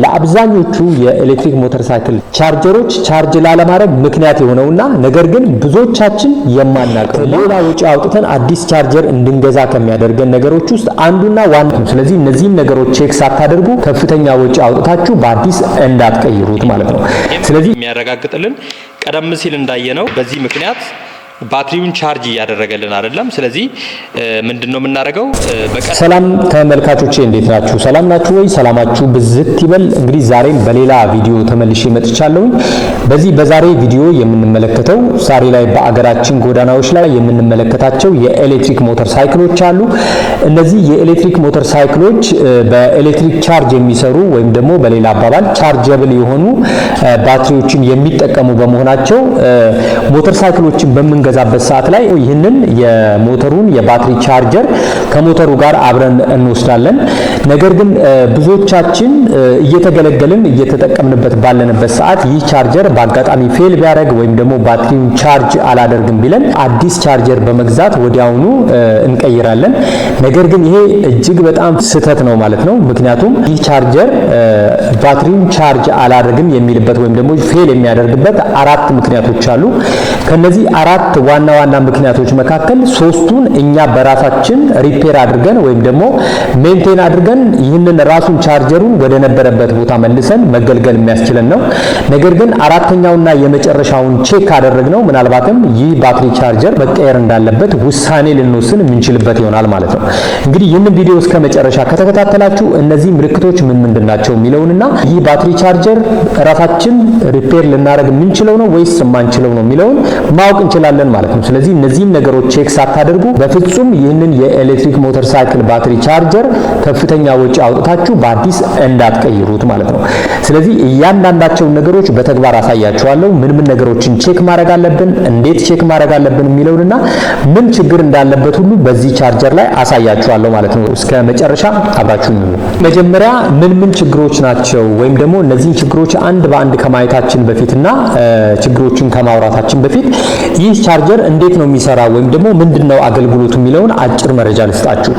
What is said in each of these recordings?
ለአብዛኞቹ የኤሌክትሪክ ሞተር ሳይክል ቻርጀሮች ቻርጅ ላለማድረግ ምክንያት የሆነውና ነገር ግን ብዙዎቻችን የማናውቀው ሌላ ወጪ አውጥተን አዲስ ቻርጀር እንድንገዛ ከሚያደርገን ነገሮች ውስጥ አንዱና ዋናው። ስለዚህ እነዚህን ነገሮች ቼክ ሳታደርጉ ከፍተኛ ወጪ አውጥታችሁ በአዲስ እንዳትቀይሩት ማለት ነው። ስለዚህ የሚያረጋግጥልን ቀደም ሲል እንዳየነው በዚህ ምክንያት ባትሪውን ቻርጅ እያደረገልን አይደለም። ስለዚህ ምንድነው የምናደርገው? ሰላም ተመልካቾቼ እንዴት ናችሁ? ሰላም ናችሁ ወይ? ሰላማችሁ ብዝት ይበል። እንግዲህ ዛሬም በሌላ ቪዲዮ ተመልሼ መጥቻለሁ። በዛሬ ቪዲዮ የምንመለከተው ዛሬ ላይ በአገራችን ጎዳናዎች ላይ የምንመለከታቸው የኤሌክትሪክ ሞተር ሳይክሎች አሉ። እነዚህ የኤሌክትሪክ ሞተር ሳይክሎች በኤሌክትሪክ ቻርጅ የሚሰሩ ወይም ደግሞ በሌላ አባባል ቻርጀብል የሆኑ ባትሪዎችን የሚጠቀሙ በመሆናቸው ሞተር ሳይክሎችን በምንገዛበት ሰዓት ላይ ይህንን የሞተሩን የባትሪ ቻርጀር ከሞተሩ ጋር አብረን እንወስዳለን። ነገር ግን ብዙዎቻችን እየተገለገልን እየተጠቀምንበት ባለንበት ሰዓት ይህ ቻርጀር በአጋጣሚ ፌል ቢያደርግ ወይም ደግሞ ባትሪውን ቻርጅ አላደርግም ቢለን አዲስ ቻርጀር በመግዛት ወዲያውኑ እንቀይራለን። ነገር ግን ይሄ እጅግ በጣም ስህተት ነው ማለት ነው። ምክንያቱም ይህ ቻርጀር ባትሪውን ቻርጅ አላደርግም የሚልበት ወይም ደግሞ ፌል የሚያደርግበት አራት ምክንያቶች አሉ። ከነዚህ አራት ዋና ምክንያቶች መካከል ሶስቱን እኛ በራሳችን ሪፔር አድርገን ወይም ደግሞ ሜንቴን አድርገን ይህንን ራሱን ቻርጀሩን ወደ ነበረበት ቦታ መልሰን መገልገል የሚያስችለን ነው። ነገር ግን አራተኛውና የመጨረሻውን ቼክ ካደረግነው ምናልባትም ይህ ባትሪ ቻርጀር መቀየር እንዳለበት ውሳኔ ልንወስን የምንችልበት ይሆናል ማለት ነው። እንግዲህ ይህንን ቪዲዮ እስከ መጨረሻ ከተከታተላችሁ እነዚህ ምልክቶች ምን ናቸው የሚለውንና ይህ ባትሪ ቻርጀር ራሳችን ሪፔር ልናደርግ የምንችለው ነው ወይስ የማንችለው ነው የሚለውን ማወቅ እንችላለን ማለት ነው። ስለዚህ እነዚህን ነገሮች ቼክ ሳታደርጉ በፍጹም ይህንን የኤሌክትሪክ ሞተር ሳይክል ባትሪ ቻርጀር ከፍተኛ ወጪ አውጥታችሁ በአዲስ እንዳትቀይሩት ማለት ነው። ስለዚህ እያንዳንዳቸውን ነገሮች በተግባር አሳያችኋለሁ። ምን ነገሮችን ቼክ ማድረግ አለብን፣ እንዴት ቼክ ማድረግ አለብን የሚለውንና ምን ችግር እንዳለበት ሁሉ በዚህ ቻርጀር ላይ አሳያችኋለሁ ማለት ነው። እስከ መጨረሻ አብራችሁኝ ነው። መጀመሪያ ምን ችግሮች ናቸው ወይም ደግሞ እነዚህን ችግሮች አንድ በአንድ ከማየታችን በፊትና ችግሮችን ከማውራታችን በፊት ይህ ቻርጀር እንዴት ነው የሚሰራው ወይም ደግሞ ምንድነው አገልግሎቱ የሚለውን አጭር መረጃ ልስጣችሁ።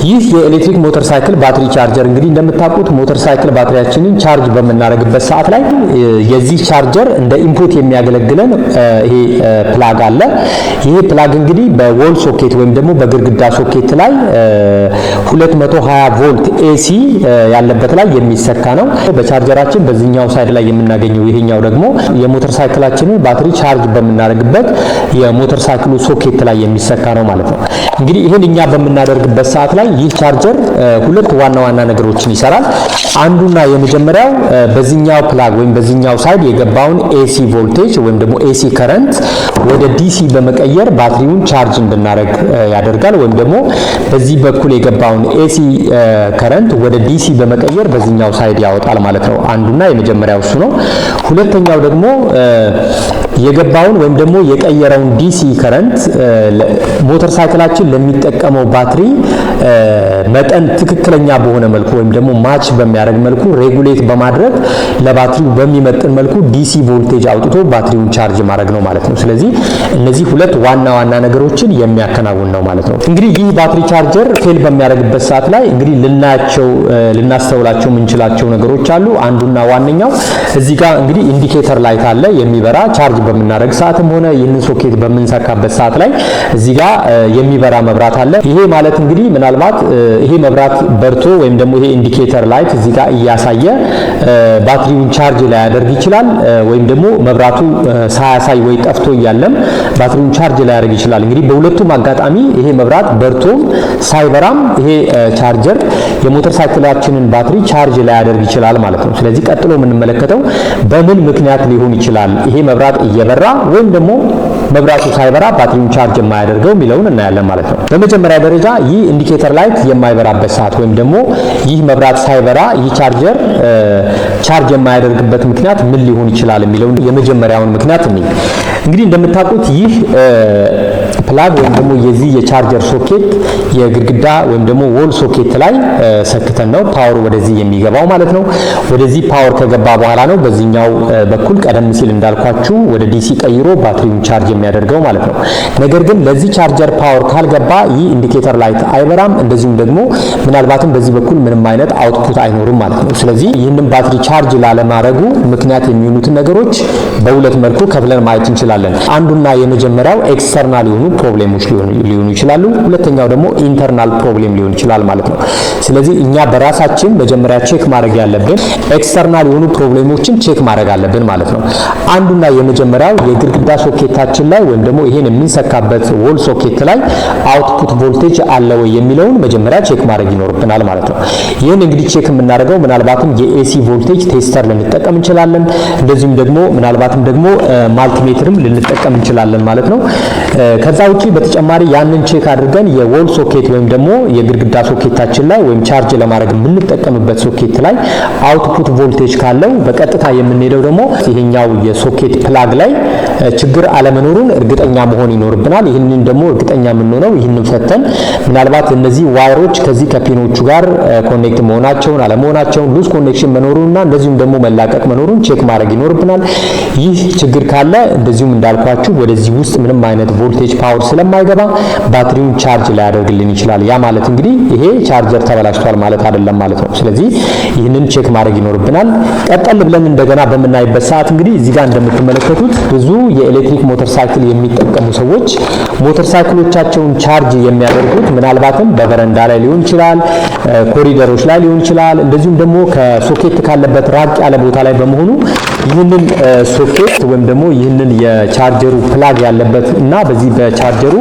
ይህ የኤሌክትሪክ ሞተር ሳይክል ባትሪ ቻርጀር እንግዲህ እንደምታውቁት ሞተር ሳይክል ባትሪያችንን ቻርጅ በምናደርግበት ሰዓት ላይ የዚህ ቻርጀር እንደ ኢንፑት የሚያገለግለን ይሄ ፕላግ አለ። ይሄ ፕላግ እንግዲህ በዎል ሶኬት ወይም ደግሞ በግድግዳ ሶኬት ላይ 220 ቮልት ኤሲ ያለበት ላይ የሚሰካ ነው። በቻርጀራችን በዚህኛው ሳይድ ላይ የምናገኘው ይሄኛው ደግሞ የሞተር ሳይክላችንን ባትሪ ቻርጅ በምናደርግበት የሞተር ሳይክሉ ሶኬት ላይ የሚሰካ ነው ማለት ነው። እንግዲህ ይሄን እኛ በምናደርግበት ሰዓት ላይ ይህ ቻርጀር ሁለት ዋና ነገሮችን ይሰራል። አንዱና የመጀመሪያው በዚህኛው ፕላግ ወይም በዚህኛው ሳይድ የገባውን ኤሲ ቮልቴጅ ወይም ደግሞ ኤሲ ከረንት ወደ ዲሲ በመቀየር ባትሪውን ቻርጅ እንድናደርግ ያደርጋል። ወይም ደግሞ በዚህ በኩል የገባውን ኤሲ ከረንት ወደ ዲሲ በመቀየር በዚህኛው ሳይድ ያወጣል ማለት ነው። አንዱና የመጀመሪያው እሱ ነው። ሁለተኛው ደግሞ የገባውን ወይም ደግሞ የቀየረውን ዲሲ ከረንት ሞተር ሳይክላችን ለሚጠቀመው ባትሪ መጠን ትክክለኛ በሆነ መልኩ ወይም ደግሞ ማች በሚያደርግ መልኩ ሬጉሌት በማድረግ ለባትሪው በሚመጥን መልኩ ዲሲ ቮልቴጅ አውጥቶ ባትሪውን ቻርጅ ማድረግ ነው ማለት ነው። ስለዚህ እነዚህ ሁለት ዋና ነገሮችን የሚያከናውን ነው ማለት ነው። እንግዲህ ይህ ባትሪ ቻርጀር ፌል በሚያደርግበት ሰዓት ላይ እንግዲህ ልናስተውላቸው የምንችላቸው ነገሮች አሉ። አንዱና ዋነኛው እዚህ ጋር እንግዲህ ኢንዲኬተር ላይት አለ የሚበራ ቻርጅ በምናደርግ ሰዓትም ሆነ ይህንን ሶኬት በምንሰካበት ሰዓት ላይ እዚህ ጋር የሚበራ መብራት አለ። ይሄ ማለት እንግዲህ ምናልባት ይሄ መብራት በርቶ ወይም ደግሞ ይሄ ኢንዲኬተር ላይት እዚህ ጋር እያሳየ ባትሪውን ቻርጅ ላይ ያደርግ ይችላል። ወይም ደግሞ መብራቱ ሳያሳይ ወይ ጠፍቶ እያለም ባትሪውን ቻርጅ ላይ ያደርግ ይችላል። እንግዲህ በሁለቱም አጋጣሚ ይሄ መብራት በርቶም ሳይበራም ይሄ ቻርጀር የሞተር ሳይክላችንን ባትሪ ቻርጅ ላይ ያደርግ ይችላል ማለት ነው። ስለዚህ ቀጥሎ የምንመለከተው በምን ምክንያት ሊሆን ይችላል ይሄ መብራት እየበራ ወይም ደግሞ መብራቱ ሳይበራ ባትሪውን ቻርጅ የማያደርገው የሚለውን እናያለን ማለት ነው። በመጀመሪያ ደረጃ ይህ ኢንዲኬተር ላይት የማይበራበት ሰዓት ወይም ደግሞ ይህ መብራት ሳይበራ ይህ ቻርጀር ቻርጅ የማያደርግበት ምክንያት ምን ሊሆን ይችላል የሚለውን የመጀመሪያውን ምክንያት እንይ። እንግዲህ እንደምታውቁት ይህ ፕላግ ወይም ደግሞ የዚህ የቻርጀር ሶኬት የግድግዳ ወይም ደግሞ ዎል ሶኬት ላይ ሰክተን ነው ፓወር ወደዚህ የሚገባው ማለት ነው። ወደዚህ ፓወር ከገባ በኋላ ነው በዚህኛው በኩል ቀደም ሲል እንዳልኳችሁ ወደ ዲሲ ቀይሮ ባትሪውን ቻርጅ የሚያደርገው ማለት ነው። ነገር ግን ለዚህ ቻርጀር ፓወር ካልገባ ይህ ኢንዲኬተር ላይት አይበራም። እንደዚሁም ደግሞ ምናልባትም በዚህ በኩል ምንም አይነት አውትፑት አይኖርም ማለት ነው። ስለዚህ ይህንን ባትሪ ቻርጅ ላለማድረጉ ምክንያት የሚሆኑትን ነገሮች በሁለት መልኩ ከፍለን ማየት እንችላለን። አንዱና የመጀመሪያው ኤክስተርናል የሆኑ ፕሮብሌሞች ሊሆኑ ይችላሉ። ሁለተኛው ደግሞ ኢንተርናል ፕሮብሌም ሊሆን ይችላል ማለት ነው። ስለዚህ እኛ በራሳችን መጀመሪያ ቼክ ማድረግ ያለብን ኤክስተርናል የሆኑ ፕሮብሌሞችን ቼክ ማድረግ አለብን ማለት ነው። አንዱና የመጀመሪያው የግድግዳ ሶኬታችን ላይ ወይም ደግሞ ይሄን የምንሰካበት ዎል ሶኬት ላይ አውትፑት ቮልቴጅ አለ ወይ የሚለውን መጀመሪያ ቼክ ማድረግ ይኖርብናል ማለት ነው። ይህን እንግዲህ ቼክ የምናደርገው ምናልባትም የኤሲ ቮልቴጅ ቴስተር ልንጠቀም እንችላለን። እንደዚሁም ደግሞ ምናልባትም ደግሞ ማልቲሜትርም ልንጠቀም እንችላለን ማለት ነው። ከዛ ውጪ በተጨማሪ ያንን ቼክ አድርገን የዎል ሶኬት ወይም ደግሞ የግድግዳ ሶኬታችን ላይ ወይም ቻርጅ ለማድረግ የምንጠቀምበት ሶኬት ላይ አውትፑት ቮልቴጅ ካለው በቀጥታ የምንሄደው ደግሞ ይሄኛው የሶኬት ፕላግ ላይ ችግር አለመኖሩን እርግጠኛ መሆን ይኖርብናል። ይህንን ደግሞ እርግጠኛ የምንሆነው ይህንን ፈተን ምናልባት እነዚህ ዋየሮች ከዚህ ከፒኖቹ ጋር ኮኔክት መሆናቸውን አለመሆናቸውን ሉዝ ኮኔክሽን መኖሩንና እንደዚሁም ደግሞ መላቀቅ መኖሩን ቼክ ማድረግ ይኖርብናል። ይህ ችግር ካለ እንደዚሁም እንዳልኳችሁ ወደዚህ ውስጥ ምንም አይነት ቮልቴጅ ፓወር ስለማይገባ ባትሪውን ቻርጅ ሊያደርግልን ይችላል። ያ ማለት እንግዲህ ይሄ ቻርጀር ተበላሽቷል ማለት አይደለም ማለት ነው። ስለዚህ ይህንን ቼክ ማድረግ ይኖርብናል። ቀጠል ብለን እንደገና በምናይበት ሰዓት እንግዲህ እዚህ ጋር እንደምትመለከቱት ብዙ የኤሌክትሪክ ሞተር ሳይክል የሚጠቀሙ ሰዎች ሞተር ሳይክሎቻቸውን ቻርጅ የሚያደርጉት ምናልባትም በበረንዳ ላይ ሊሆን ይችላል፣ ኮሪደሮች ላይ ሊሆን ይችላል፣ እንደዚሁም ደግሞ ከሶኬት ካለበት ራቅ ያለ ቦታ ላይ በመሆኑ ይህንን ሶኬት ወይም ደግሞ ይህንን የቻርጀሩ ፕላግ ያለበት እና በዚህ በቻርጀሩ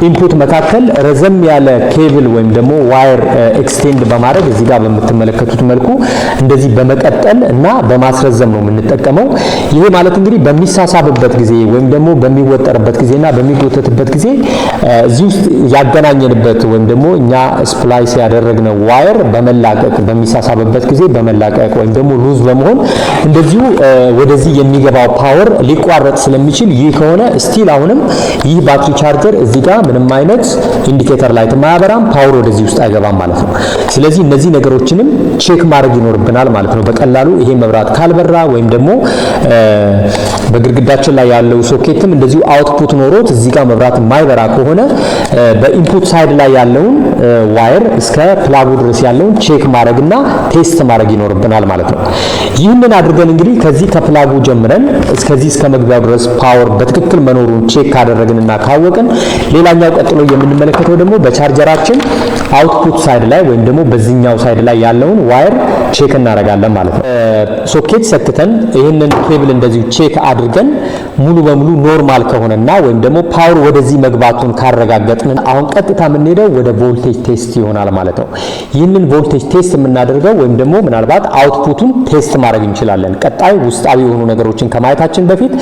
ኢንፑት መካከል ረዘም ያለ ኬብል ወይም ደግሞ ዋየር ኤክስቴንድ በማድረግ እዚህ ጋር በምትመለከቱት መልኩ እንደዚህ በመቀጠል እና በማስረዘም ነው የምንጠቀመው። ይሄ ማለት እንግዲህ በሚሳሳብበት ጊዜ ወይም ደግሞ በሚወጠርበት ጊዜና በሚጎተትበት ጊዜ እዚህ ውስጥ ያገናኘንበት ወይም ደግሞ እኛ ስፕላይስ ያደረግነው ዋየር በመላቀቅ በሚሳሳብበት ጊዜ በመላቀቅ ወይም ደግሞ ሉዝ በመሆን እንደዚሁ ወደዚህ የሚገባው ፓወር ሊቋረጥ ስለሚችል ይህ ከሆነ ስቲል አሁንም ይህ ባትሪ ቻርጀር እዚህ ጋር ምንም አይነት ኢንዲኬተር ላይት ማያበራም፣ ፓወር ወደዚህ ውስጥ አይገባም ማለት ነው። ስለዚህ እነዚህ ነገሮችንም ቼክ ማድረግ ይኖርብናል ማለት ነው። በቀላሉ ይሄ መብራት ካልበራ ወይም ደግሞ በግድግዳችን ላይ ያለው ሶኬትም እንደዚሁ አውትፑት ኖሮት እዚህ ጋር መብራት የማይበራ ከሆነ በኢንፑት ሳይድ ላይ ያለውን ዋየር እስከ ፕላጉ ድረስ ያለውን ቼክ ማድረግና ቴስት ማድረግ ይኖርብናል ማለት ነው። ይህንን አድርገን እንግዲህ ከዚህ ከፕላጉ ጀምረን እስከዚህ እስከ መግቢያው ድረስ ፓወር በትክክል መኖሩን ቼክ ካደረግንና ካወቅን ሌላኛው ቀጥሎ የምንመለከተው ደግሞ በቻርጀራችን አውትፑት ሳይድ ላይ ወይም ደግሞ በዚህኛው ሳይድ ላይ ያለውን ዋየር ቼክ እናደርጋለን ማለት ነው። ሶኬት ሰክተን ይህንን ኬብል እንደዚሁ ቼክ አድርገን ሙሉ በሙሉ ኖርማል ከሆነና ወይም ደግሞ ፓወር ወደዚህ መግባቱን ካረጋገጥን አሁን ቀጥታ የምንሄደው ወደ ቮልቴጅ ቴስት ይሆናል ማለት ነው። ይህንን ቮልቴጅ ቴስት የምናደርገው ወይም ደግሞ ምናልባት አውትፑቱን ቴስት ማድረግ እንችላለን። ቀጣይ ውስጣዊ የሆኑ ነገሮችን ከማየታችን በፊት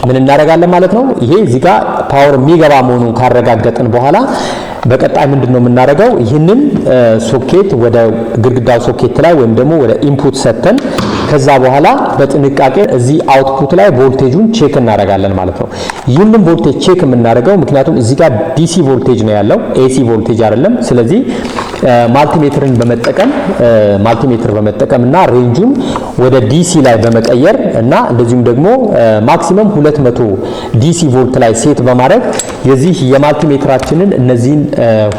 ምን እናደርጋለን ማለት ነው። ይሄ እዚህ ጋር ፓወር የሚገባ መሆኑን ካረጋገጥን በኋላ በቀጣይ ምንድነው የምናደርገው? ይህንን ሶኬት ወደ ግድግዳው ሶኬት ላይ ወይም ደግሞ ወደ ኢንፑት ሰተን ከዛ በኋላ በጥንቃቄ እዚህ አውትፑት ላይ ቮልቴጁን ቼክ እናደርጋለን ማለት ነው። ይህንን ቮልቴጅ ቼክ የምናደርገው ምክንያቱም እዚህ ጋር ዲሲ ቮልቴጅ ነው ያለው፣ ኤሲ ቮልቴጅ አይደለም። ስለዚህ ማልቲሜትርን በመጠቀም እና ሬንጁን ወደ ዲሲ ላይ በመቀየር እና እንደዚሁም ደግሞ ማክሲመም 200 ዲሲ ቮልት ላይ ሴት በማድረግ የዚህ የማልቲሜትራችንን እነዚህን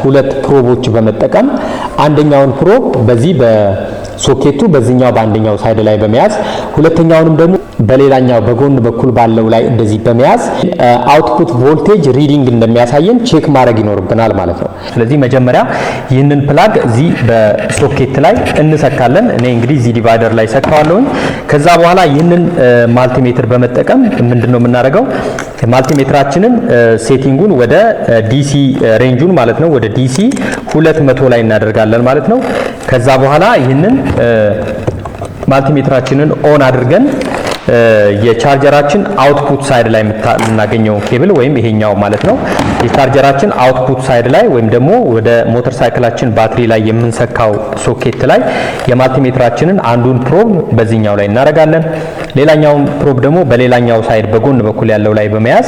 ሁለት ፕሮቦች በመጠቀም አንደኛውን ፕሮብ በዚህ በሶኬቱ በዚህኛው በአንደኛው ሳይድ ላይ በመያዝ ሁለተኛውንም ደግሞ በሌላኛው በጎን በኩል ባለው ላይ እንደዚህ በመያዝ አውትፑት ቮልቴጅ ሪዲንግ እንደሚያሳየን ቼክ ማድረግ ይኖርብናል ማለት ነው። ስለዚህ መጀመሪያ ይህንን ፕላግ እዚህ በሶኬት ላይ እንሰካለን። እኔ እንግዲህ እዚህ ዲቫይደር ላይ ሰካዋለሁኝ። ከዛ በኋላ ይህንን ማልቲሜትር በመጠቀም ምንድነው የምናደርገው? ማልቲሜትራችንን ሴቲንጉን ወደ ዲሲ ሬንጁን ማለት ነው ወደ ዲሲ 200 ላይ እናደርጋለን ማለት ነው። ከዛ በኋላ ይህንን ማልቲሜትራችንን ኦን አድርገን የቻርጀራችን አውትፑት ሳይድ ላይ የምናገኘው ኬብል ወይም ይሄኛው ማለት ነው የቻርጀራችን አውትፑት ሳይድ ላይ ወይም ደግሞ ወደ ሞተር ሳይክላችን ባትሪ ላይ የምንሰካው ሶኬት ላይ የማልቲሜትራችንን አንዱን ፕሮብ በዚህኛው ላይ እናደርጋለን። ሌላኛውን ፕሮብ ደግሞ በሌላኛው ሳይድ በጎን በኩል ያለው ላይ በመያዝ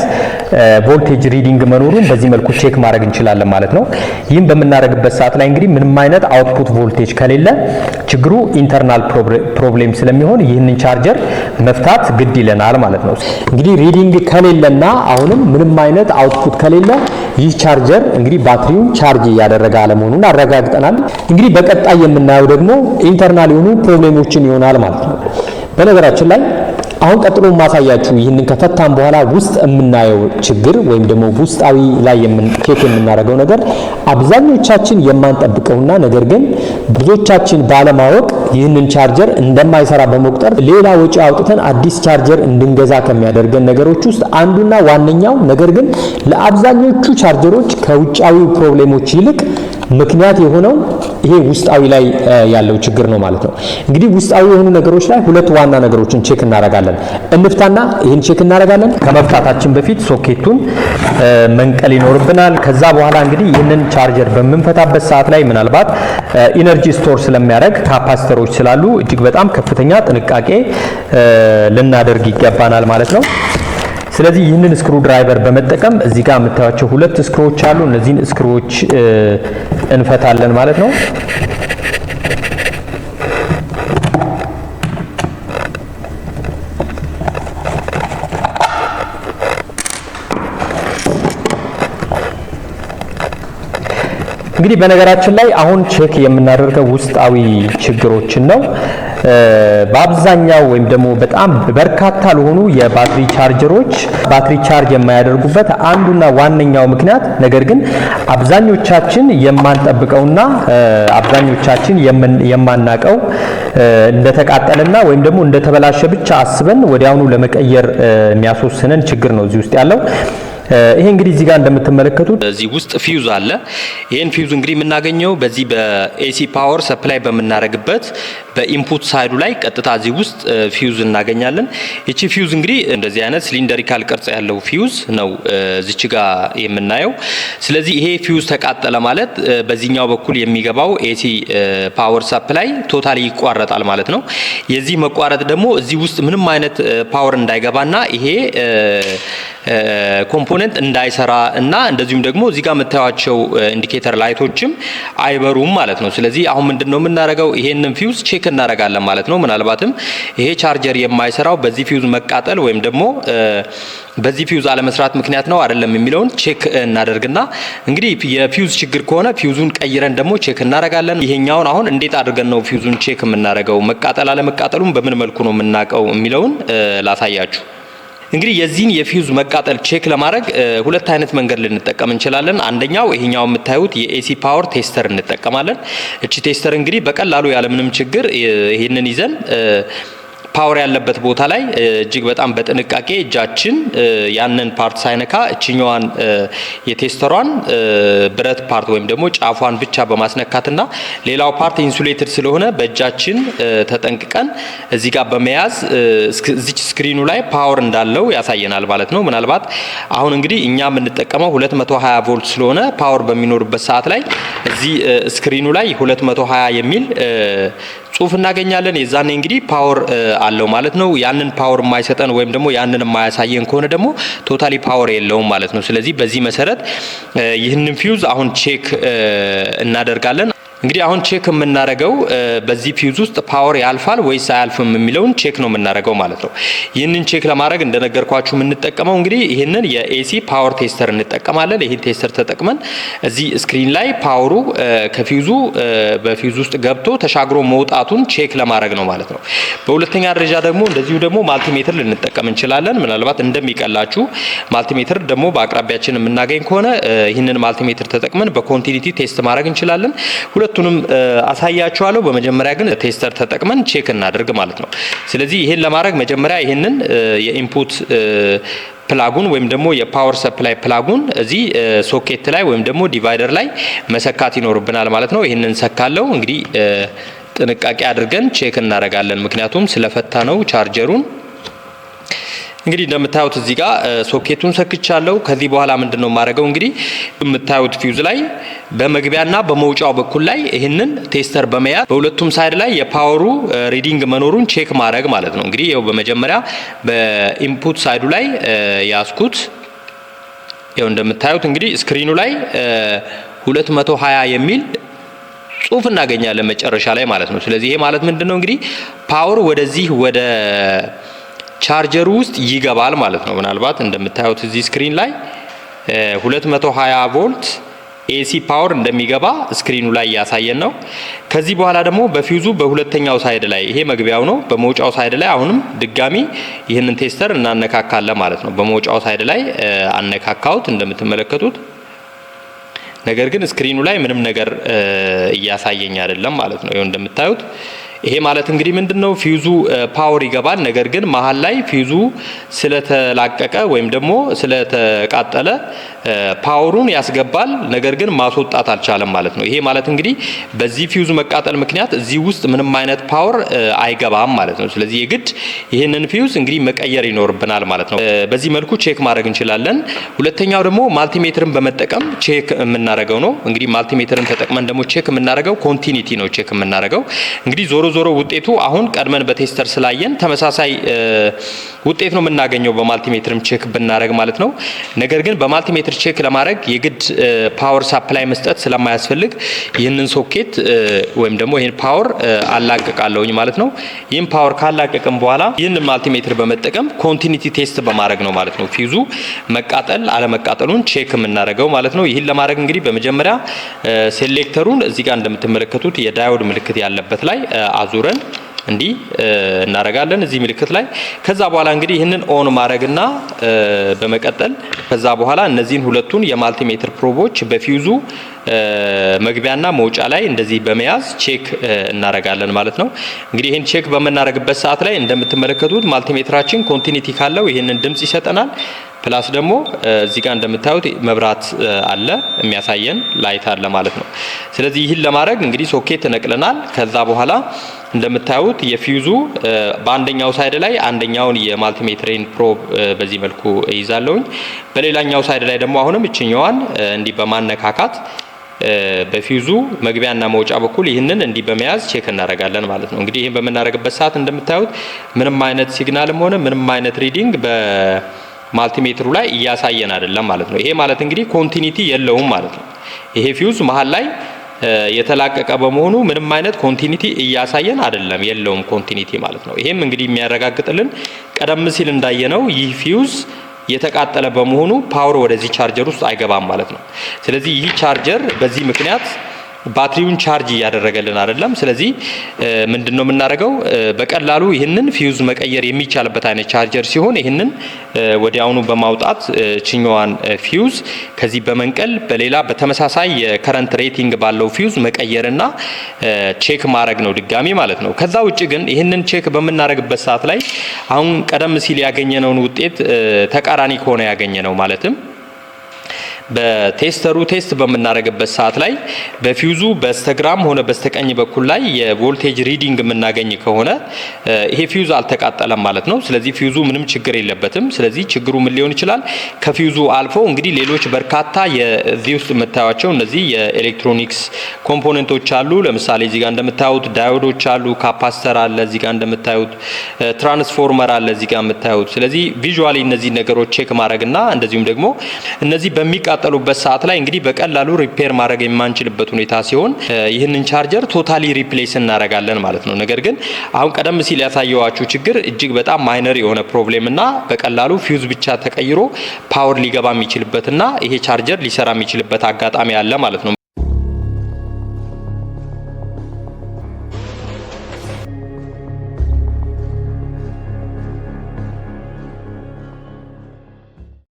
ቮልቴጅ ሪዲንግ መኖሩን በዚህ መልኩ ቼክ ማድረግ እንችላለን ማለት ነው። ይህም በምናደርግበት ሰዓት ላይ እንግዲህ ምንም አይነት አውትፑት ቮልቴጅ ከሌለ ችግሩ ኢንተርናል ፕሮብሌም ስለሚሆን ይህንን ቻርጀር መፍታት ግድ ይለናል ማለት ነው። እንግዲህ ሪዲንግ ከሌለና አሁንም ምንም አይነት አውትፑት ከሌለ ይህ ቻርጀር እንግዲህ ባትሪውን ቻርጅ እያደረገ አለመሆኑን አረጋግጠናል። እንግዲህ በቀጣይ የምናየው ደግሞ ኢንተርናል የሆኑ ፕሮብሌሞችን ይሆናል ማለት ነው። በነገራችን ላይ አሁን ቀጥሎ ማሳያችሁ ይህንን ከፈታን በኋላ ውስጥ የምናየው ችግር ወይም ደግሞ ውስጣዊ ላይ ቼክ የምናደርገው ነገር አብዛኞቻችን የማንጠብቀውና ነገር ግን ብዙዎቻችን ባለማወቅ ይህንን ቻርጀር እንደማይሰራ በመቁጠር ሌላ ወጪ አውጥተን አዲስ ቻርጀር እንድንገዛ ከሚያደርገን ነገሮች ውስጥ አንዱና ዋነኛው ነገር ግን ለአብዛኞቹ ቻርጀሮች ከውጫዊ ፕሮብሌሞች ይልቅ ምክንያት የሆነው ይሄ ውስጣዊ ላይ ያለው ችግር ነው ማለት ነው። እንግዲህ ውስጣዊ የሆኑ ነገሮች ላይ ሁለት ዋና ነገሮችን ቼክ እናደርጋለን። እንፍታና ይህን ቼክ እናደርጋለን። ከመፍታታችን በፊት ሶኬቱን መንቀል ይኖርብናል። ከዛ በኋላ እንግዲህ ይህንን ቻርጀር በምንፈታበት ሰዓት ላይ ምናልባት ኢነርጂ ስቶር ስለሚያደርግ ካፓሲተሮች ስላሉ እጅግ በጣም ከፍተኛ ጥንቃቄ ልናደርግ ይገባናል ማለት ነው። ስለዚህ ይህንን ስክሩ ድራይቨር በመጠቀም እዚህ ጋር የምታዩቸው ሁለት ስክሮች አሉ። እነዚህን ስክሮች እንፈታለን ማለት ነው። እንግዲህ በነገራችን ላይ አሁን ቼክ የምናደርገው ውስጣዊ ችግሮችን ነው። በአብዛኛው ወይም ደግሞ በጣም በርካታ ለሆኑ የባትሪ ቻርጀሮች ባትሪ ቻርጅ የማያደርጉበት አንዱና ዋነኛው ምክንያት ነገር ግን አብዛኞቻችን የማንጠብቀውና አብዛኞቻችን የማናቀው እንደተቃጠለና ወይም ደግሞ እንደተበላሸ ብቻ አስበን ወዲያውኑ ለመቀየር የሚያስወስነን ችግር ነው እዚህ ውስጥ ያለው። ይሄ እንግዲህ እዚህ ጋር እንደምትመለከቱት እዚህ ውስጥ ፊውዝ አለ። ይሄን ፊውዝ እንግዲህ የምናገኘው በዚህ በኤሲ ፓወር ሰፕላይ በምናደርግበት በኢንፑት ሳይዱ ላይ ቀጥታ እዚህ ውስጥ ፊውዝ እናገኛለን። እቺ ፊውዝ እንግዲህ እንደዚህ አይነት ሲሊንደሪካል ቅርጽ ያለው ፊውዝ ነው እዚች ጋር የምናየው። ስለዚህ ይሄ ፊውዝ ተቃጠለ ማለት በዚህኛው በኩል የሚገባው ኤሲ ፓወር ሰፕላይ ቶታሊ ይቋረጣል ማለት ነው። የዚህ መቋረጥ ደግሞ እዚህ ውስጥ ምንም አይነት ፓወር እንዳይገባና ይሄ ኮምፖነንት እንዳይሰራ እና እንደዚሁም ደግሞ እዚህ ጋር የምታዩቸው ኢንዲኬተር ላይቶችም አይበሩም ማለት ነው። ስለዚህ አሁን ምንድነው የምናደርገው? ይሄንን ፊውዝ ቼክ እናደርጋለን ማለት ነው። ምናልባትም ይሄ ቻርጀር የማይሰራው በዚህ ፊውዝ መቃጠል ወይም ደግሞ በዚህ ፊውዝ አለመስራት ምክንያት ነው አይደለም የሚለውን ቼክ እናደርግና እንግዲህ የፊውዝ ችግር ከሆነ ፊውዙን ቀይረን ደግሞ ቼክ እናደርጋለን። ይሄኛውን አሁን እንዴት አድርገን ነው ፊውዙን ቼክ የምናደርገው? መቃጠል አለመቃጠሉን በምን መልኩ ነው የምናውቀው የሚለውን ላሳያችሁ። እንግዲህ የዚህን የፊውዝ መቃጠል ቼክ ለማድረግ ሁለት አይነት መንገድ ልንጠቀም እንችላለን። አንደኛው ይሄኛው የምታዩት የኤሲ ፓወር ቴስተር እንጠቀማለን። እቺ ቴስተር እንግዲህ በቀላሉ ያለምንም ችግር ይሄንን ይዘን ፓወር ያለበት ቦታ ላይ እጅግ በጣም በጥንቃቄ እጃችን ያንን ፓርት ሳይነካ እችኛዋን የቴስተሯን ብረት ፓርት ወይም ደግሞ ጫፏን ብቻ በማስነካትና ሌላው ፓርት ኢንሱሌትድ ስለሆነ በእጃችን ተጠንቅቀን እዚህ ጋር በመያዝ እዚች ስክሪኑ ላይ ፓወር እንዳለው ያሳየናል ማለት ነው። ምናልባት አሁን እንግዲህ እኛ የምንጠቀመው 220 ቮልት ስለሆነ ፓወር በሚኖርበት ሰዓት ላይ እዚህ ስክሪኑ ላይ 220 የሚል ጽሁፍ እናገኛለን። የዛኔ እንግዲህ ፓወር አለው ማለት ነው። ያንን ፓወር የማይሰጠን ወይም ደግሞ ያንን የማያሳየን ከሆነ ደግሞ ቶታሊ ፓወር የለውም ማለት ነው። ስለዚህ በዚህ መሰረት ይህንን ፊውዝ አሁን ቼክ እናደርጋለን። እንግዲህ አሁን ቼክ የምናደርገው በዚህ ፊውዝ ውስጥ ፓወር ያልፋል ወይስ አያልፍም የሚለውን ቼክ ነው የምናደርገው ማለት ነው። ይህንን ቼክ ለማድረግ እንደነገርኳችሁ የምንጠቀመው እንግዲህ ይህንን የኤሲ ፓወር ቴስተር እንጠቀማለን። ይህን ቴስተር ተጠቅመን እዚህ ስክሪን ላይ ፓወሩ ከፊውዙ በፊውዝ ውስጥ ገብቶ ተሻግሮ መውጣቱን ቼክ ለማድረግ ነው ማለት ነው። በሁለተኛ ደረጃ ደግሞ እንደዚሁ ደግሞ ማልቲሜትር ልንጠቀም እንችላለን። ምናልባት እንደሚቀላችሁ ማልቲሜትር ደግሞ በአቅራቢያችን የምናገኝ ከሆነ ይህንን ማልቲሜትር ተጠቅመን በኮንቲኒቲ ቴስት ማድረግ እንችላለን። ሁለቱንም አሳያችኋለሁ። በመጀመሪያ ግን ቴስተር ተጠቅመን ቼክ እናደርግ ማለት ነው። ስለዚህ ይሄን ለማድረግ መጀመሪያ ይሄንን የኢንፑት ፕላጉን ወይም ደግሞ የፓወር ሰፕላይ ፕላጉን እዚህ ሶኬት ላይ ወይም ደግሞ ዲቫይደር ላይ መሰካት ይኖርብናል ማለት ነው። ይሄንን ሰካለው እንግዲህ ጥንቃቄ አድርገን ቼክ እናደርጋለን። ምክንያቱም ስለፈታ ነው ቻርጀሩን እንግዲህ እንደምታዩት እዚህ ጋር ሶኬቱን ሰክቻለሁ። ከዚህ በኋላ ምንድነው ማድረገው እንግዲህ የምታዩት ፊውዝ ላይ በመግቢያና በመውጫው በኩል ላይ ይህንን ቴስተር በመያዝ በሁለቱም ሳይድ ላይ የፓወሩ ሪዲንግ መኖሩን ቼክ ማድረግ ማለት ነው። እንግዲህ ይኸው በመጀመሪያ በኢንፑት ሳይዱ ላይ ያስኩት ይኸው እንደምታዩት እንግዲህ ስክሪኑ ላይ 220 የሚል ጽሁፍ እናገኛለን መጨረሻ ላይ ማለት ነው። ስለዚህ ይሄ ማለት ምንድነው እንግዲህ ፓወር ወደዚህ ወደ ቻርጀሩ ውስጥ ይገባል ማለት ነው። ምናልባት እንደምታዩት እዚህ ስክሪን ላይ 220 ቮልት ኤሲ ፓወር እንደሚገባ ስክሪኑ ላይ ያሳየን ነው። ከዚህ በኋላ ደግሞ በፊውዙ በሁለተኛው ሳይድ ላይ ይሄ መግቢያው ነው። በመውጫው ሳይድ ላይ አሁንም ድጋሚ ይህንን ቴስተር እናነካካለን ማለት ነው። በመውጫው ሳይድ ላይ አነካካውት እንደምትመለከቱት። ነገር ግን ስክሪኑ ላይ ምንም ነገር እያሳየኝ አይደለም ማለት ነው። ይሄው እንደምታዩት ይሄ ማለት እንግዲህ ምንድነው ፊውዙ ፓወር ይገባል። ነገር ግን መሀል ላይ ፊውዙ ስለተላቀቀ ወይም ደግሞ ስለተቃጠለ ፓወሩን ያስገባል፣ ነገር ግን ማስወጣት አልቻለም ማለት ነው። ይሄ ማለት እንግዲህ በዚህ ፊውዝ መቃጠል ምክንያት እዚህ ውስጥ ምንም አይነት ፓወር አይገባም ማለት ነው። ስለዚህ የግድ ይህንን ፊውዝ እንግዲህ መቀየር ይኖርብናል ማለት ነው። በዚህ መልኩ ቼክ ማድረግ እንችላለን። ሁለተኛው ደግሞ ማልቲሜትርን በመጠቀም ቼክ የምናደርገው ነው። እንግዲህ ማልቲሜትርን ተጠቅመን ደግሞ ቼክ የምናደርገው ኮንቲኒቲ ነው ቼክ የምናደርገው እንግዲህ ዞሮ ውጤቱ አሁን ቀድመን በቴስተር ስላየን ተመሳሳይ ውጤት ነው የምናገኘው በማልቲሜትርም ቼክ ብናደርግ ማለት ነው። ነገር ግን በማልቲሜትር ቼክ ለማድረግ የግድ ፓወር ሳፕላይ መስጠት ስለማያስፈልግ ይህንን ሶኬት ወይም ደግሞ ይህን ፓወር አላቀቃለሁኝ ማለት ነው። ይህን ፓወር ካላቀቅም በኋላ ይህንን ማልቲሜትር በመጠቀም ኮንቲኒቲ ቴስት በማድረግ ነው ማለት ነው ፊውዙ መቃጠል አለመቃጠሉን ቼክ የምናደርገው ማለት ነው። ይህን ለማድረግ እንግዲህ በመጀመሪያ ሴሌክተሩን እዚህ ጋር እንደምትመለከቱት የዳዮድ ምልክት ያለበት ላይ አዙረን እንዲህ እናረጋለን እዚህ ምልክት ላይ። ከዛ በኋላ እንግዲህ ይህንን ኦን ማድረግና በመቀጠል ከዛ በኋላ እነዚህን ሁለቱን የማልቲሜትር ፕሮቦች በፊውዙ መግቢያና መውጫ ላይ እንደዚህ በመያዝ ቼክ እናረጋለን ማለት ነው። እንግዲህ ይህን ቼክ በምናረግበት ሰዓት ላይ እንደምትመለከቱት ማልቲሜትራችን ኮንቲኒቲ ካለው ይህንን ድምጽ ይሰጠናል። ፕላስ ደግሞ እዚህ ጋር እንደምታዩት መብራት አለ የሚያሳየን ላይት አለ ማለት ነው። ስለዚህ ይህን ለማድረግ እንግዲህ ሶኬት ነቅለናል። ከዛ በኋላ እንደምታዩት የፊውዙ በአንደኛው ሳይድ ላይ አንደኛውን የማልቲሜትሬን ፕሮብ በዚህ መልኩ እይዛለሁኝ። በሌላኛው ሳይድ ላይ ደግሞ አሁንም እችኛዋን እንዲህ በማነካካት በፊውዙ መግቢያና መውጫ በኩል ይህንን እንዲህ በመያዝ ቼክ እናደርጋለን ማለት ነው። እንግዲህ ይህን በምናደርግበት ሰዓት እንደምታዩት ምንም አይነት ሲግናልም ሆነ ምንም አይነት ሪዲንግ ማልቲሜትሩ ላይ እያሳየን አይደለም ማለት ነው። ይሄ ማለት እንግዲህ ኮንቲኒቲ የለውም ማለት ነው። ይሄ ፊውዝ መሀል ላይ የተላቀቀ በመሆኑ ምንም አይነት ኮንቲኒቲ እያሳየን አይደለም፣ የለውም ኮንቲኒቲ ማለት ነው። ይሄም እንግዲህ የሚያረጋግጥልን ቀደም ሲል እንዳየነው ይህ ፊውዝ የተቃጠለ በመሆኑ ፓወር ወደዚህ ቻርጀር ውስጥ አይገባም ማለት ነው። ስለዚህ ይህ ቻርጀር በዚህ ምክንያት ባትሪውን ቻርጅ እያደረገልን አይደለም። ስለዚህ ምንድነው የምናደርገው በቀላሉ ይህንን ፊውዝ መቀየር የሚቻልበት አይነት ቻርጀር ሲሆን ይህንን ወዲያውኑ በማውጣት ችኛዋን ፊውዝ ከዚህ በመንቀል በሌላ በተመሳሳይ የከረንት ሬቲንግ ባለው ፊውዝ መቀየርና ቼክ ማድረግ ነው ድጋሚ ማለት ነው። ከዛ ውጪ ግን ይህንን ቼክ በምናደርግበት ሰዓት ላይ አሁን ቀደም ሲል ያገኘነውን ውጤት ተቃራኒ ከሆነ ያገኘነው ማለትም በቴስተሩ ቴስት በምናደርግበት ሰዓት ላይ በፊውዙ በስተግራም ሆነ በስተቀኝ በኩል ላይ የቮልቴጅ ሪዲንግ የምናገኝ ከሆነ ይሄ ፊውዝ አልተቃጠለም ማለት ነው። ስለዚህ ፊውዙ ምንም ችግር የለበትም። ስለዚህ ችግሩ ምን ሊሆን ይችላል? ከፊውዙ አልፎ እንግዲህ ሌሎች በርካታ የዚህ ውስጥ የምታዩቸው እነዚህ የኤሌክትሮኒክስ ኮምፖነንቶች አሉ። ለምሳሌ እዚህ ጋር እንደምታዩት ዳዮዶች አሉ፣ ካፓስተር አለ፣ እዚህ ጋር እንደምታዩት ትራንስፎርመር አለ፣ እዚህ ጋር የምታዩት። ስለዚህ ቪዥዋሊ እነዚህ ነገሮች ቼክ ማድረግና እንደዚሁም ደግሞ እነዚህ በሚቃጠሉበት ሰዓት ላይ እንግዲህ በቀላሉ ሪፔር ማድረግ የማንችልበት ሁኔታ ሲሆን ይህንን ቻርጀር ቶታሊ ሪፕሌስ እናደርጋለን ማለት ነው። ነገር ግን አሁን ቀደም ሲል ያሳየዋችሁ ችግር እጅግ በጣም ማይነር የሆነ ፕሮብሌም እና በቀላሉ ፊውዝ ብቻ ተቀይሮ ፓወር ሊገባ የሚችልበትና ይሄ ቻርጀር ሊሰራ የሚችልበት አጋጣሚ አለ ማለት ነው።